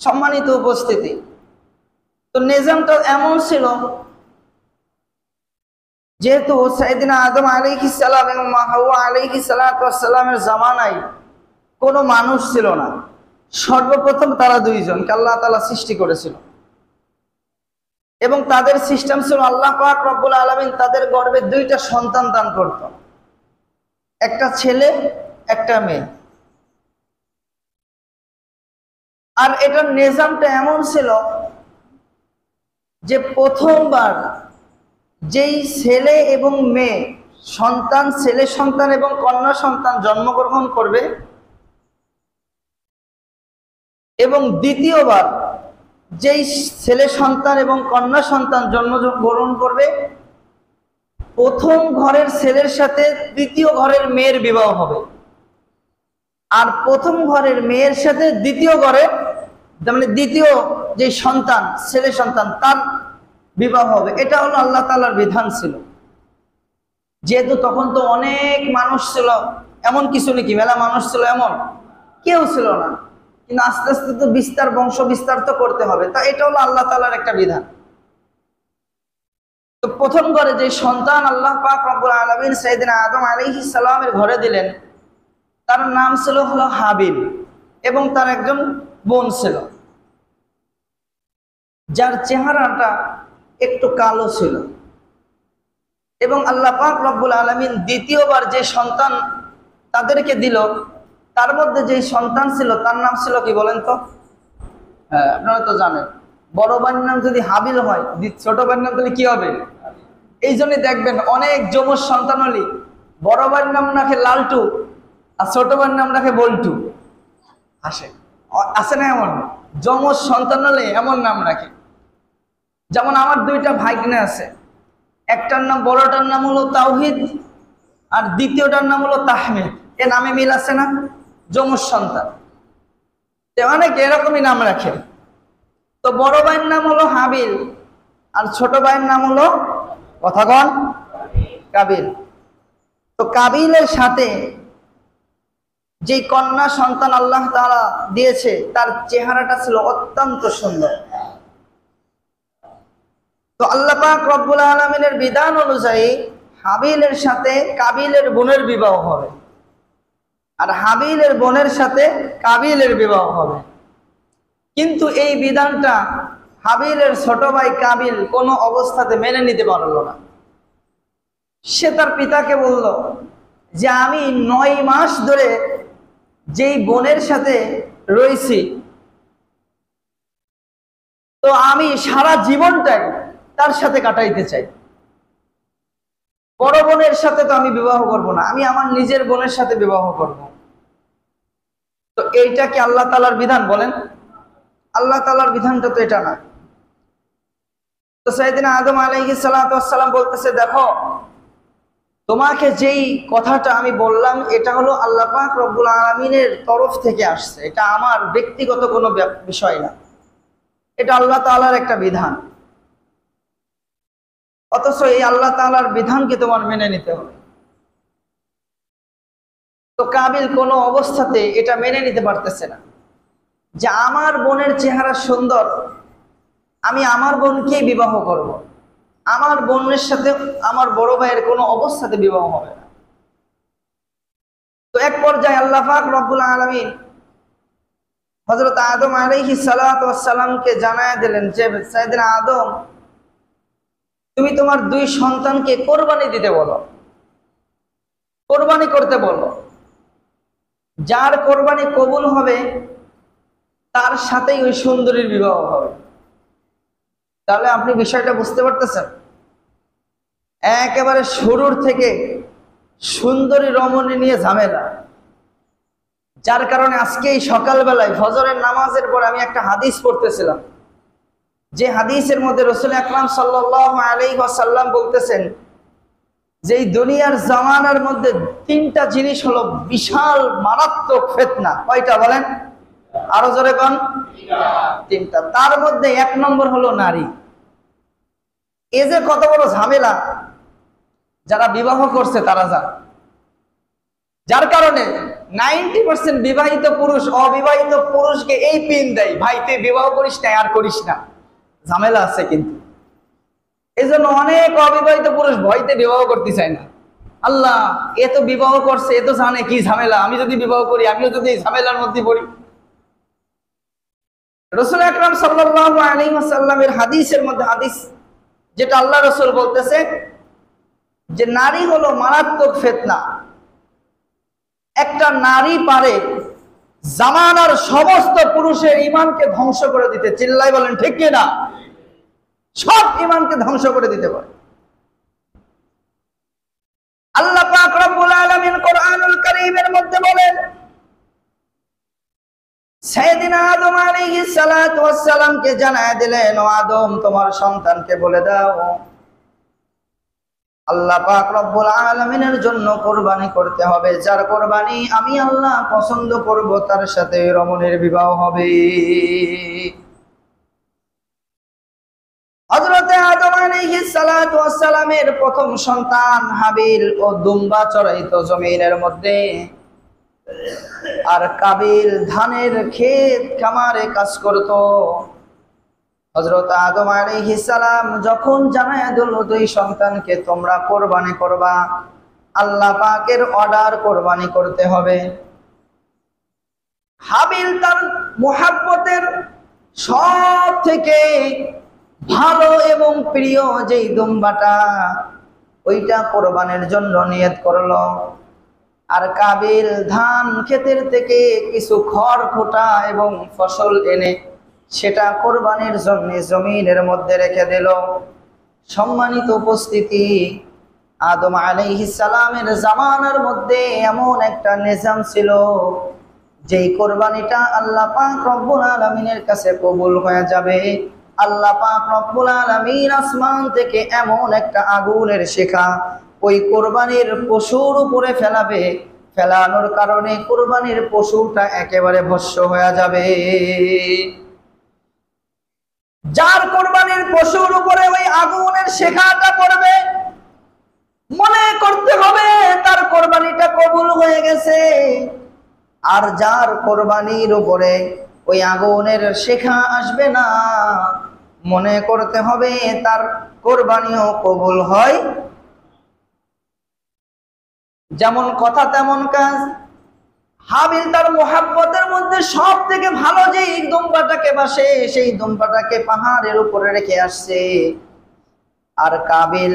সম্মানিত উপস্থিতি, তো নিজামটা এমন ছিল, যেহেতু সাইয়েদিনা আদম আলাইহিস সালাম এবং মা হাওয়া আলাইহিস সালামের জামানায় কোনো মানুষ ছিল না। সর্বপ্রথম তারা দুইজনকে আল্লাহ তাআলা সৃষ্টি করেছিল এবং তাদের সিস্টেম ছিল আল্লাহ পাক রব্বুল আলামিন তাদের গর্ভে দুইটা সন্তান দান করত, একটা ছেলে একটা মেয়ে। আর এটার নিজামটা এমন ছিল যে প্রথমবার যেই ছেলে এবং মেয়ে সন্তান, ছেলে সন্তান এবং কন্যা সন্তান জন্মগ্রহণ করবে এবং দ্বিতীয়বার যেই ছেলে সন্তান এবং কন্যা সন্তান জন্মগ্রহণ করবে, প্রথম ঘরের ছেলের সাথে দ্বিতীয় ঘরের মেয়ের বিবাহ হবে, আর প্রথম ঘরের মেয়ের সাথে দ্বিতীয় ঘরের মানে দ্বিতীয় যে সন্তান ছেলে সন্তান তার বিবাহ হবে। এটা হলো আল্লাহ তাআলার বিধান ছিল। যেহেতু তখন তো অনেক মানুষ ছিল, এমন কিছু নাকি মেলা মানুষ ছিল এমন কেউ ছিল না, কিন্তু আস্তে আস্তে তো বিস্তার, বংশ বিস্তার তো করতে হবে, তা এটা হলো আল্লাহ তাআলার একটা বিধান। তো প্রথম ঘরে যে সন্তান আল্লাহ পাক রব্বুল আলামিন সাইয়েদিনা আদম আলাইহিস সালামের ঘরে দিলেন, তার নাম ছিল হলো হাবিল এবং তার একজন বোন ছিল যার চেহারাটা একটু কালো ছিল। এবং আল্লাহ পাক রব্বুল আলামিন দ্বিতীয়বার যে সন্তান তাদেরকে দিল, তার মধ্যে যে সন্তান ছিল তার নাম ছিল কি বলেন তো? হ্যাঁ, আপনারা তো জানেন, বড় ভাইয়ের নাম যদি হাবিল হয়, ছোট ভাইয়ের নাম তাহলে কি হবে? এই জন্য দেখবেন অনেক যমজ সন্তান হলে বড় ভাইয়ের নাম রাখে লালটু আর ছোট ভাইয়ের নাম রাখে বল্টু। আসে না এমন? যমজ সন্তান হলে এমন নাম রাখে। যেমন আমার দুইটা ভাগ্নে আছে, একটার নাম, বড়টার নাম হলো তাওহিদ আর দ্বিতীয়টার নাম হলো তাহমিদ। এ নামে মিল আছে না? যমজ সন্তান অনেক এরকমই নাম রাখে। তো বড় ভাইয়ের নাম হলো হাবিল আর ছোট ভাইয়ের নাম হলো কথাগণ কাবিল। তো কাবিলের সাথে যে কন্যা সন্তান আল্লাহ তাআলা দিয়েছে তার চেহারাটা ছিল অত্যন্ত সুন্দর। তো আল্লাহ পাক রব্বুল আলামিনের বিধান অনুযায়ী হাবিলের সাথে কাবিলের বোনের বিবাহ হবে, আর হাবিলের বোনের সাথে কাবিলের বিবাহ হবে। কিন্তু এই বিধানটা হাবিলের ছোট ভাই কাবিল কোনো অবস্থাতে মেনে নিতে পারল না। সে তার পিতাকে বলল যে আমি 9 মাস ধরে যেই বোনের সাথে রয়েছি, তো আমি সারা জীবনটাই তার সাথে কাটাইতে চাই। বড় বোনের সাথে তো আমি বিবাহ করব না, আমি আমার নিজের বোনের সাথে বিবাহ করব। তো এইটা কি আল্লাহ তাআলার বিধান? বলেন, আল্লাহ তাআলার বিধানটা তো এটা না। তো সাইয়েদিনা আদম আলাইহিস সালাম বলতেছে, দেখো তোমাকে যেই কথাটা আমি বললাম এটা হলো আল্লাহ পাক রব্বুল আলামিনের তরফ থেকে আসছে, এটা আমার ব্যক্তিগত কোনো বিষয় না, এটা আল্লাহ তাআলার একটা বিধান। অথচ এই আল্লাহ তাআলার বিধানকে তোমার মেনে নিতে হবে। তো কাবিল কোনো অবস্থাতে এটা মেনে নিতে পারতেছে না যে আমার বোনের চেহারা সুন্দর, আমি আমার বোনকে বিবাহ করব, আমার বোনের সাথে আমার বড় ভাইয়ের কোনো অবস্থাতে বিবাহ হবে না। তো এক পর্যায়ে আল্লাহ পাক রব্বুল আলামিন হযরত আদম আলাইহিস সালামকে জানায় দিলেন যে সাইয়েদনা আদম, তুমি তোমার 2 সন্তানকে কোরবানি দিতে বলো, কোরবানি করতে বলো। যার কোরবানি কবুল হবে তার সাথেই ওই সুন্দরীর বিবাহ হবে। তাহলে আপনি বিষয়টা বুঝতে পারতেছেন? একেবারে শুরুর থেকে সুন্দরী রমণী নিয়ে ঝামেলা, যার কারণে আজকে এই সকালবেলায় ফজরের নামাজের পর আমি একটা হাদিস পড়তেছিলাম, যে হাদিসের মধ্যে রাসূল আকরাম সাল্লাল্লাহু আলাইহি ওয়াসাল্লাম বলতেছেন যে এই দুনিয়ার জামানার মধ্যে 3টা জিনিস হলো বিশাল মারাত্মক ফিতনা। কয়টা বলেন? আরো জোরে কোন? 3টা। তার মধ্যে 1 নম্বর হলো নারী। এই যে কত বড় ঝামেলা, যারা বিবাহ করছে তারা জানে। যার কারণে 90% বিবাহিত পুরুষ অবিবাহিত পুরুষকে এই পিন দেয়, ভাই তুই বিবাহ করিস না, আর করিস না, ঝামেলা আছে। কিন্তু এই জন্য অনেক অবিবাহিত পুরুষ ভয়তে বিবাহ করতে চায় না। আল্লাহ, এ তো বিবাহ করছে, এ তো জানে কি ঝামেলা, আমি যদি বিবাহ করি আমিও যদি এই ঝামেলার মধ্যে পড়ি। রাসূল আকরাম সাল্লাল্লাহু আলাইহি ওয়াসাল্লামের হাদিসের মধ্যে হাদিস, যেটা আল্লাহ রাসূল বলতেছে যে নারী হলো মারাত্মক ফিতনা। একটা নারী পারে জামানার সমস্ত পুরুষের ঈমানকে ধ্বংস করে দিতে। চিল্লাই বলেন ঠিক কি না? সব ঈমানকে ধ্বংস করে দিতে পারে। আল্লাহ পাক রব্বুল আলামিন কোরআনুল কারীমের মধ্যে বলেন, সাইয়েদিনা আদম আলাইহিস সালাতু ওয়াস সালামকে জানায় দিলেন, ও আদম তোমার সন্তানকে বলে দাও আল্লাহ পাক রব্বুল আলামিনের জন্য কুরবানি করতে হবে, যার কুরবানি আমি আল্লাহ পছন্দ করব তার সাথে রমণীর বিবাহ হবে। হযরতে আদম আলাইহিস সালাতু ওয়াস সালামের প্রথম সন্তান হাবিল ও দুম্বা চড়াইতো জমিনের মধ্যে, আর কাবিল ধানের ক্ষেত খামারে কাজ করত। হযরত আদম আলাইহিস সালাম যখন জানায় দিল দুই সন্তানকে তোমরা কুরবানি করবা, আল্লাহ পাকের অর্ডার কুরবানি করতে হবে। হাবিল তার মুহাব্বতের সব থেকে ভালো এবং প্রিয় যেই দুম্বাটা, ওইটা কোরবানির জন্য নিয়ত করলো। আর কাবিল ধান ক্ষেতের থেকে কিছু খড় খোটা এবং ফসল এনে সেটা কোরবানির জন্য জমিনের মধ্যে রেখে দিল। সম্মানিত উপস্থিতি, আদম আলাইহিস সালামের জামানার মধ্যে এমন একটা নিজাম ছিল যেই কোরবানিটা আল্লাহ পাক রব্বুল আলামিনের কাছে কবুল হয়ে যাবে। আল্লাহ পাক রব্বুল আলামিন আসমান থেকে এমন একটা আগুনের শিখা ওই কোরবানির পশুর উপরে ফেলাবে, ফেলানোর কারণে কোরবানির পশুটা একেবারে ভস্ম হয়ে যাবে। যার কোরবানির পশুর উপরে ওই আগুনের শিখাটা পড়বে, মনে করতে হবে তার কোরবানিটা কবুল হয়ে গেছে। আর যার কোরবানির উপরে ওই আগুনের শিখা আসবে না, মনে করতে হবে তার কোরবানিও কবুল হয়। যেমন কথা তেমন কাজ। হাবিল তার মুহাব্বতের মধ্যে সব থেকে ভালো যে দুম্বাটাকে বাসে, সেই দুম্বাটাকে পাহাড়ের উপরে রেখে আসছে। আর কাবিল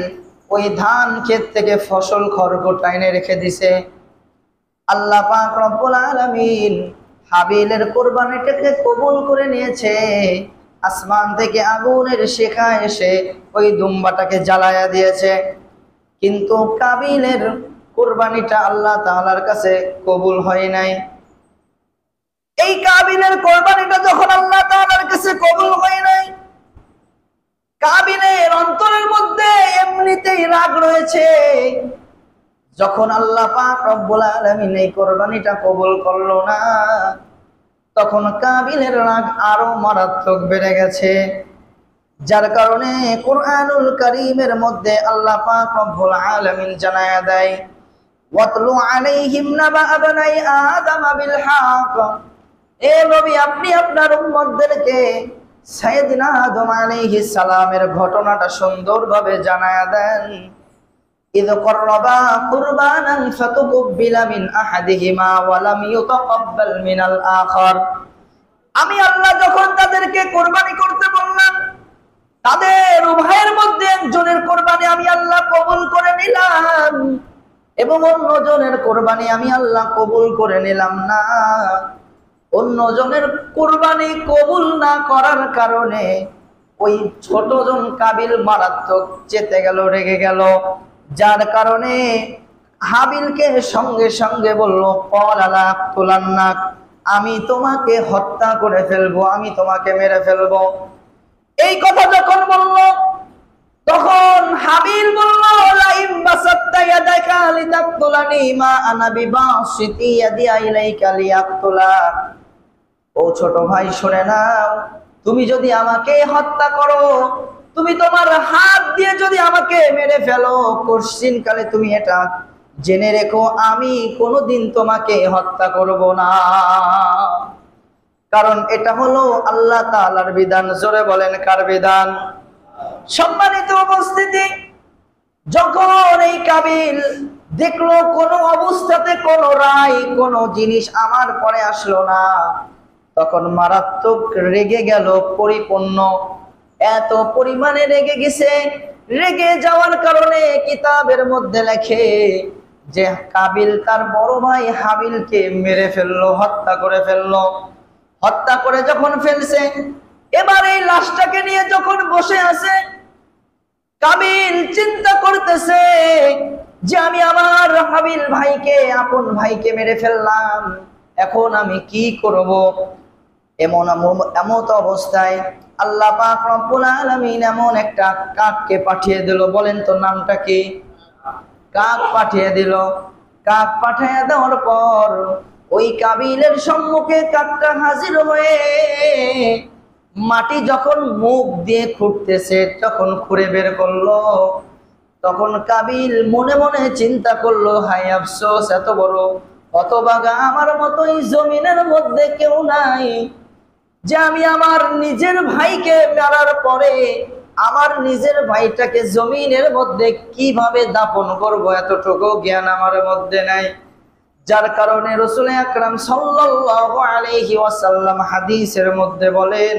ওই ধান ক্ষেত থেকে ফসল খড়গোটা এনে রেখে দিছে। আল্লাহ পাক রব্বুল আলামিন হাবিলের কোরবানিটাকে কবুল করে নিয়েছে। আসমান থেকে আগুনের শিখা এসে ওই দুম্বাটাকে জ্বালায়া দিয়েছে, কিন্তু কাবিলের কোরবানিটা আল্লাহ তাআলার কাছে কবুল হয় নাই। এই কাবিলের কোরবানিটা যখন আল্লাহ তাআলার কাছে কবুল হয় নাই, কাবিলের অন্তরের মধ্যে এমনিতেই রাগ রয়েছে। যখন আল্লাহ পাক রব্বুল আলামিন এই কোরবানিটা কবুল করলো না, তখন কাবিলের রাগ আরো মারাত্মক বেড়ে গেছে। যার কারণে কোরআনুল কারীমের মধ্যে আল্লাহ পাক রব্বুল আলামিন জানায়া দেয়, ওয়াতলু আলাইহিম নাবা আবনাই আদম বিল হক। এ নবী, আপনি আপনার উম্মতদেরকে সাইয়েদনা আদম আলাইহিস সালামের ঘটনাটা সুন্দরভাবে জানায়া দেন। ইয করবা কুরবানান ফাতুকবিলা মিন আহাদিহিমা ওয়া লাম ইউতাকাব্বাল মিনাল আখার। আমি আল্লাহ যখন তাদেরকে কুরবানি করতে বললাম, তাদের উভয়ের মধ্যে একজনের কোরবানি আমি আল্লাহ কবুল করে নিলাম এবং অন্যজনের কোরবানি আমি আল্লাহ কবুল করে নিলাম না। অন্যজনের কোরবানি কবুল না করার কারণে ওই ছোটজন কাবিল মারাত্মক চেতে গেল, রেগে গেল। যার কারণে হাবিলকে সঙ্গে সঙ্গে বলল, ক্বালা লা আক্তুলান্নাক, আমি তোমাকে হত্যা করে ফেলবো, আমি তোমাকে মেরে ফেলবো। এই কথা যখন বলল, তখন হাবিল বলল, লাইম বাসাত্তা ইয়াদাকা লিতাকতুলানি মা আনা বিবাসিতি ইয়াদিয়া ইলাইকা লিয়াকতুলাক। ও ছোট ভাই, শুনে নাও, তুমি যদি আমাকে হত্যা করো, তুমি তোমার হাত দিয়ে যদি আমাকে মেরে ফেলো, কোশ্চিনকালে তুমি এটা জেনে রেখো আমি কোনোদিন তোমাকে হত্যা করব না। কারণ এটা হলো আল্লাহ তাআলার বিধান। জোরে বলেন কার বিধান? সম্মানিত উপস্থিতি, যখন এই কাবিল দেখলো কোনো অবস্থাতে কোনো রায় কোনো জিনিস আমার পরে আসলো না, তখন মারাত্মক রেগে গেল, পরিপূর্ণ এত পরিমাণে রেগে গেছে। রেগে যাওয়ার কারণে কিতাবের মধ্যে লেখে যে কাবিল তার বড় ভাই হাবিলকে মেরে ফেললো, হত্যা করে ফেললো। হত্যা করে যখন ফেলছে, এবার এই লাশটাকে নিয়ে যখন বসে আছে, কাবিল চিন্তা করতেছে যে আমি আমার হাবিল ভাইকে, আপন ভাইকে মেরে ফেললাম, এখন আমি কি করব। এমন অবস্থায় আল্লাহ পাক রব্বুল আলামিন এমন একটা কাককে পাঠিয়ে দিল। বলেন তো নামটা কি? কাক পাঠিয়ে দিল। কাক পাঠিয়ে দেওয়ার পর ওই কাবিলের সম্মুখে কাকটা হাজির হয়ে মাটি যখন মুখ দিয়ে খুঁড়তেছে, যখন খুঁড়ে বের করলো, তখন কাবিল মনে মনে চিন্তা করলো, হায় আফসোস, এত বড় হতভাগা আমার মতোই জমিনের মধ্যে কেউ নাই, যে আমি আমার নিজের ভাইকে মারার পরে আমার নিজের ভাইটাকে জমিনের মধ্যে কিভাবে দাফন করব, এতটুকু জ্ঞান আমার মধ্যে নাই। যার কারণে রাসূল আকরাম সাল্লাল্লাহু আলাইহি ওয়াসাল্লাম হাদিসের মধ্যে বলেন,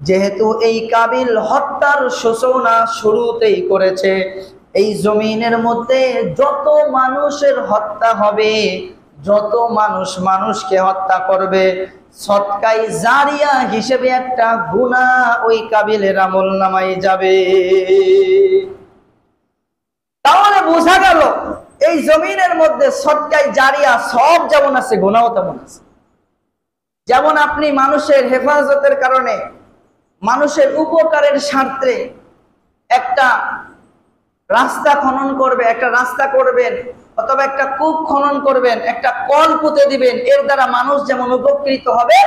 যেহেতু এই কাবিল হত্যার সূচনা শুরুতেই করেছে, এই জমিনের মধ্যে যত মানুষের হত্যা হবে, যত মানুষ মানুষকে হত্যা করবে, সদকায়ে জারিয়া হিসেবে একটা গুনাহ ওই কাবিলের আমলনামায় যাবে। তাহলে বোঝা গেল এই জমিনের মধ্যে সদকায়ে জারিয়া সব যেমন আছে, গুনাহও তেমন আছে। যেমন আপনি মানুষের হেফাজতের কারণে, মানুষের উপকারের স্বার্থে একটা রাস্তা খনন করবে, একটা রাস্তা করবেন, অথবা একটা কূপ খনন করবেন, একটা কল পুঁতে দিবেন, এর দ্বারা মানুষ যেমন উপকৃত হবে,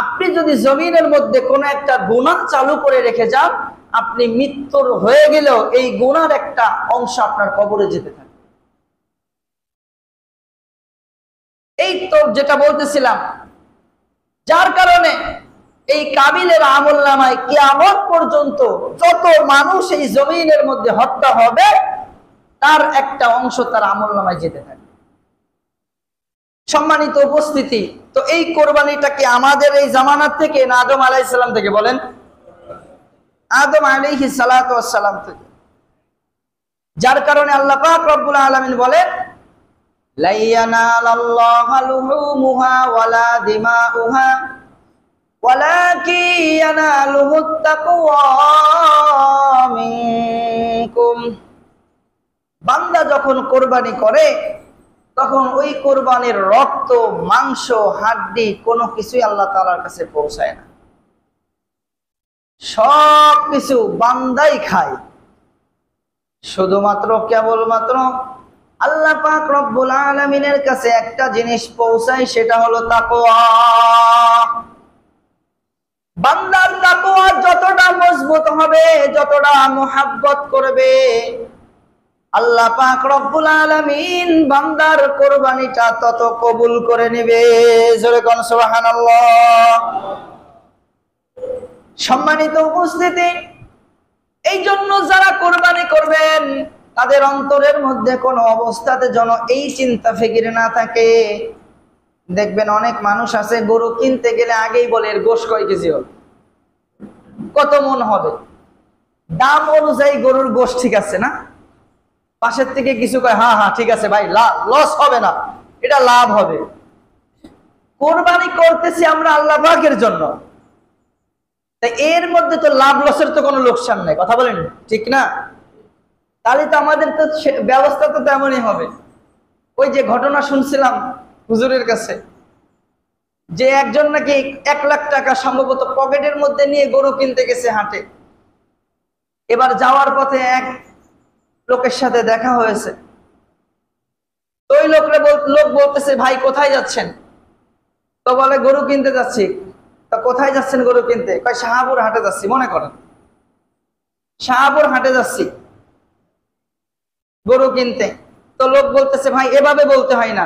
আপনি যদি জমিনের মধ্যে কোনো একটা গুনাহ চালু করে রেখে যান, আপনি মৃত্যুর হয়ে গেলেও এই গুনার একটা অংশ আপনার কবরে যেতে থাকে। এই তো যেটা বলতেছিলাম, যার কারণে এই কাবিলের আমলনামায় কিয়ামত পর্যন্ত যত মানুষ এই জমিনের মধ্যে হত্যা হবে, তার একটা অংশ তার আমলনামায় যেতে থাকে। সম্মানিত উপস্থিতি, তো এই কোরবানিটা কি আমাদের এই জামানার থেকে না আদম আলাইহিস সালাম থেকে? বলেন, আদম আলাইহিস সালাতু ওয়াস সালাম থেকে। যার কারণে আল্লাহ পাক রব্বুল আলামিন বলেন, লা ইয়ানালাল্লাহু লুহুমুহা ওয়ালা দিমাউহা ওয়ালাকিন ইয়ানালুহুত তাকওয়া মিনকুম। বান্দা যখন কোরবানি করে, তখন ওই কোরবানির রক্ত, মাংস, হাড্ডি কোনো কিছুই আল্লাহ তাআলার কাছে পৌঁছায় না। সব কিছু বান্দাই খায়, শুধুমাত্র কেবলমাত্র আল্লাহ পাক রব্বুল আলামিনের কাছে একটা জিনিস পৌঁছায়, সেটা হলো তাকওয়া। বান্দার তাকওয়া যতটা মজবুত হবে, যতটা মুহাব্বত করবে, আল্লাহ পাক রব্বুল আলামিন বান্দার কোরবানিটা তত কবুল করে নেবে। জোরে কোন সুবহানাল্লাহ। সম্মানিত উপস্থিতি, এই জন্য যারা কোরবানি করবেন, তাদের অন্তরের মধ্যে কোনো অবস্থাতে যেন এই চিন্তা ফিকির না থাকে। দেখবেন অনেক মানুষ আছে, গরু কিনতে গেলে আগেই বলে এর গোশত কয় কেজি হবে, কত মন হবে, দাম অনুযায়ী গরুর গোশত ঠিক আছে না, পাশের থেকে কিছু কয়, হ্যাঁ হ্যাঁ ঠিক আছে ভাই, লস হবে না, এটা লাভ হবে। কোরবানি করতেছি আমরা আল্লাহ পাকের জন্য, তাই এর মধ্যে তো লাভ লসের তো কোনো লোকসান নেই, কথা বলেন ঠিক না? তাহলে তো আমাদের তো ব্যবস্থা তো তেমনই হবে। ওই যে ঘটনা শুনছিলাম হুজুরের কাছে, যে একজন নাকি 1 লাখ টাকা সম্ভবত পকেটের মধ্যে নিয়ে গরু কিনতে গেছে হাটে। এবার যাওয়ার পথে এক লোকের সাথে দেখা হয়েছে। তো ওই লোক বলতেছে, ভাই কোথায় যাচ্ছেন? তো বলে, গরু কিনতে যাচ্ছি। তা কোথায় যাচ্ছেন গরু কিনতে? কয়, শাহপুর হাটে যাচ্ছি। মনে করেন শাহপুর হাটে যাচ্ছি গরু কিনতে। তো লোক বলতেছে ভাই এভাবে বলতে হয় না,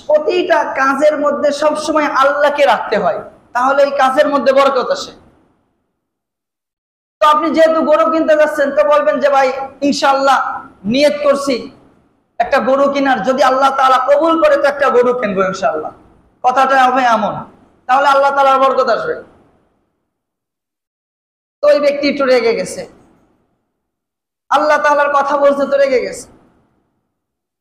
প্রতিটা কাজের মধ্যে সবসময় আল্লাহকে রাখতে হয়, তাহলে এই কাজের মধ্যে বরকত আসে। তো আপনি যেহেতু গরু কিনতে যাচ্ছেন, তো বলবেন যে ভাই ইনশাআল্লাহ নিয়ত করছি একটা গরু কেনার, যদি আল্লাহ তাআলা কবুল করে তো একটা গরু কিনবো ইনশাআল্লাহ, কথাটা হবে এমন, তাহলে আল্লাহ তাআলার বরকত আসবে। তো ওই ব্যক্তি একটু রেগে গেছে, আল্লাহ তাআলার কথা বলছে তো রেগে গেছে,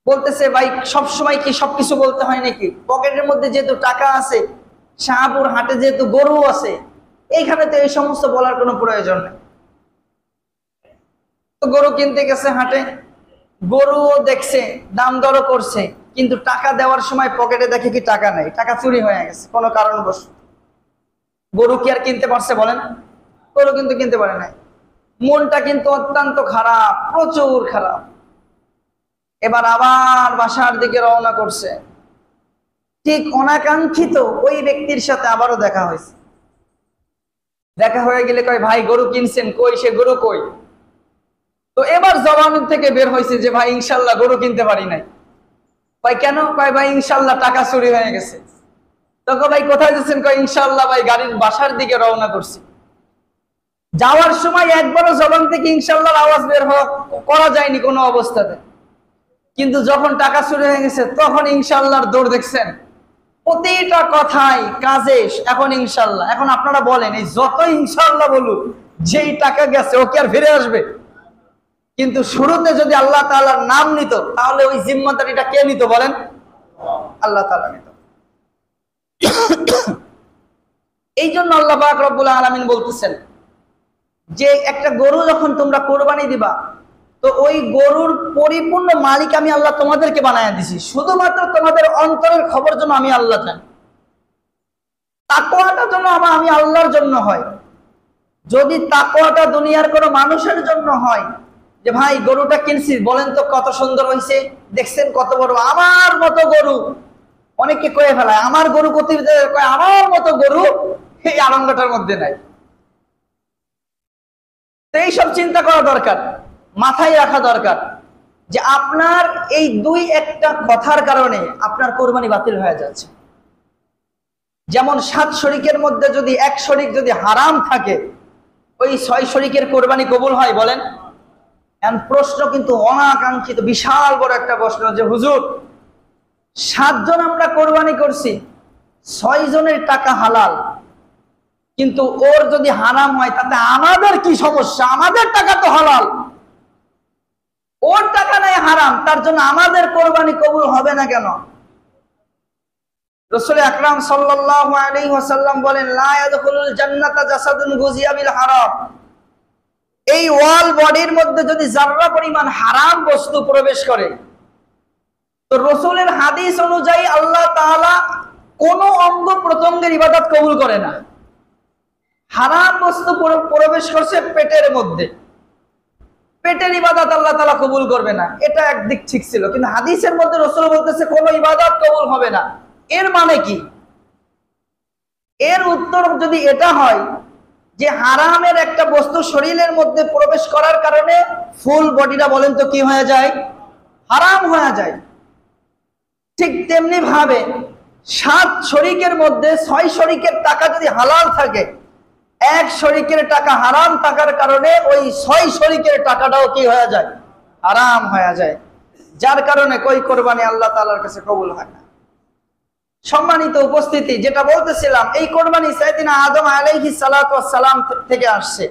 বলতেছে ভাই সবসময় কি সবকিছু বলতে হয় নাকি? পকেটের মধ্যে যেহেতু টাকা আছে, শাহপুর হাটে যেহেতু গরু আছে, এইখানে তো এই সমস্ত বলার কোনো প্রয়োজন নেই। তো গরু কিনতে গেছে হাটে, গরুও দেখছে, দাম দরও করছে, কিন্তু টাকা দেওয়ার সময় পকেটে দেখে কি টাকা নেই, টাকা চুরি হয়ে গেছে কোনো কারণবশত। গরু কি আর কিনতে পারছে বলেন? গরু কিন্তু কিনতে পারে নাই। মনটা কিন্তু অত্যন্ত খারাপ, প্রচুর খারাপ। এবার আবার বাসার দিকে রওনা করছে। ঠিক অনাকাঙ্ক্ষিত ওই ব্যক্তির সাথে আবারও দেখা হয়েছে। দেখা হয়ে গেলে কয় ভাই গরু কিনছেন কই? সে গরু কই? তো এবার জবান থেকে বের হয়েছে যে ভাই ইনশাল্লাহ গরু কিনতে পারি নাই। ভাই কেন? কয় ভাই ইনশাল্লাহ টাকা চুরি হয়ে গেছে। তখন ভাই কোথায় যাচ্ছেন? কয় ইনশাল্লাহ ভাই গাড়ির বাসার দিকে রওনা করছি। যাওয়ার সময় একবারও জবান থেকে ইনশাল্লাহ আওয়াজ বের করা যায়নি কোনো অবস্থাতে, কিন্তু যখন টাকা চুরি হয়ে গেছে তখন ইনশাল্লাহর দৌড় দেখছেন প্রতিটা কথাই কাজে। এখন ইনশাল্লাহ, এখন আপনারা বলেন এই যত ইনশাল্লাহ বলুক, যেই টাকা গেছে ও কি আর ফিরে আসবে? কিন্তু শুরুতে যদি আল্লাহ তাআলার নাম নিত, তাহলে ওই জিম্মাদারিটা কে নিত বলেন? আল্লাহ তাআলা নিত। এই জন্য আল্লাহ পাক রব্বুল আলামিন বলতেছেন যে একটা গরু যখন তোমরা কোরবানি দিবা, তো ওই গরুর পরিপূর্ণ মালিক আমি আল্লাহ তোমাদেরকে বানায়া দিছি, শুধুমাত্র তোমাদের অন্তরের খবর জন্য আমি আল্লাহ জানি। তাকওয়াটা যেন আমি আল্লাহর জন্য হয়। যদি তাকওয়াটা দুনিয়ার কোনো মানুষের জন্য হয়, যে ভাই গরুটা কিনছি বলেন তো কত সুন্দর হয়েছে, দেখছেন কত বড়, আমার মতো গরু, অনেকে কয়ে ফেলায় আমার গরু কতি, আমার মতো গরু এই আরঙ্গটার মধ্যে নাই। তো এইসব চিন্তা করা দরকার, মাথায় রাখা দরকার যে আপনার এই দুই একটা কথার কারণে আপনার কোরবানি বাতিল হয়ে যাচ্ছে। যেমন 7 শরিকের মধ্যে যদি 1 শরিক যদি হারাম থাকে, ওই 6 শরিকের কোরবানি কবুল হয় বলেন? এখন প্রশ্ন কিন্তু অনাকাঙ্ক্ষিত বিশাল বড় একটা প্রশ্ন, যে হুজুর 7 জন আমরা কোরবানি করছি, 6 জনের টাকা হালাল, কিন্তু ওর যদি হারাম হয় তাতে আমাদের কি সমস্যা? আমাদের টাকা তো হালাল, ওর টাকা নাই হারাম, তার জন্য আমাদের কোরবানি কবুল হবে না কেন? রাসূল আকরাম সাল্লাল্লাহু আলাইহি ওয়াসাল্লাম বলেন, লা ইয়াদখুলুল জান্নাতা জাসাদুন গুজিয়া বিল হারাম। এই ওয়াল বডির মধ্যে যদি যাররা পরিমাণ হারাম বস্তু প্রবেশ করে, তো রাসূলের হাদিস অনুযায়ী আল্লাহ তাআলা কোন অঙ্গ প্রত্যঙ্গের ইবাদত কবুল করে না। হারাম বস্তু প্রবেশ করছে পেটের মধ্যে, পেটের ইবাদত আল্লাহ তাআলা কবুল করবে না। এটা একদিক ঠিক ছিল, কিন্তু হাদিসের মধ্যে রাসূল বলতেছে কোন ইবাদত কবুল হবে না। এর মানে কি? এর উত্তর যদি এটা হয় যে হারামের একটা বস্তু শরীরের মধ্যে প্রবেশ করার কারণে ফুল বডিটা বলেন তো কি হয়ে যায়? হারাম হয়ে যায়। ঠিক তেমনি ভাবে 7 শরিকের মধ্যে 6 শরিকের টাকা যদি হালাল থাকে, 1 শরিকের টাকা হারাম থাকার কারণে ওই 6 শরিকের টাকাটাও কি হয়ে যায়? হারাম হয়ে যায়। যার কারণে কই কোরবানি আল্লাহ তাআলার কাছে কবুল হয় না। সম্মানিত উপস্থিতি, যেটা বলতেছিলাম, এই কোরবানি সাইয়েদিনা আদম আলাইহিস সালাতু ওয়াস সালাম থেকে আসছে।